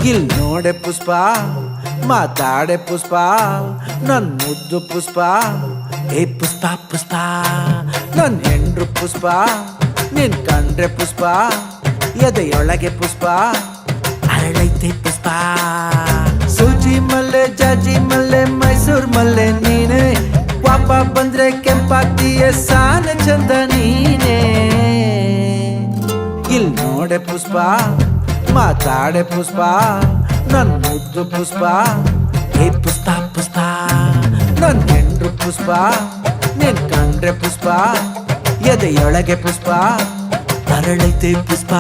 ಇಲ್ ನೋಡೆ ಪುಷ್ಪ ಮಾತಾಡೆ ಪುಷ್ಪ ನನ್ ಮುದ್ದು ಪುಷ್ಪ ಏ ಪುಷ್ಪ ಪುಷ್ಪ ನನ್ ಹೆಂಡ್ರು ಪುಷ್ಪ ನಿನ್ ಕಂಡ್ರೆ ಪುಷ್ಪ ಎದೆಯೊಳಗೆ ಪುಷ್ಪ ಅರಳೈತೆ ಪುಷ್ಪ ಸೂಜಿ ಮಲ್ಲೆ ಜಾಜಿ ಮಲ್ಲೆ ಮೈಸೂರ್ ಮಲ್ಲೆ ನೀನೆ ಪಾಪ ಬಂದ್ರೆ ಕೆಂಪಾಗ್ತೀಯ ಸಾನ ಚಂದ ನೀನೆ ಇಲ್ ನೋಡೆ ಪುಷ್ಪ ಮಾತಾಡೆ ಪುಷ್ಪ ನನ್ ಮುದ್ದು ಪುಷ್ಪ ಏ ಪುಷ್ಪ ಪುಷ್ಪ ನನ್ ಹೆಂಡ್ರು ಪುಷ್ಪ ನಿನ್ ಕಂಡ್ರೆ ಪುಷ್ಪ ಎದೆಯೊಳಗೆ ಪುಷ್ಪ ಅರಳೈತೆ ಪುಷ್ಪ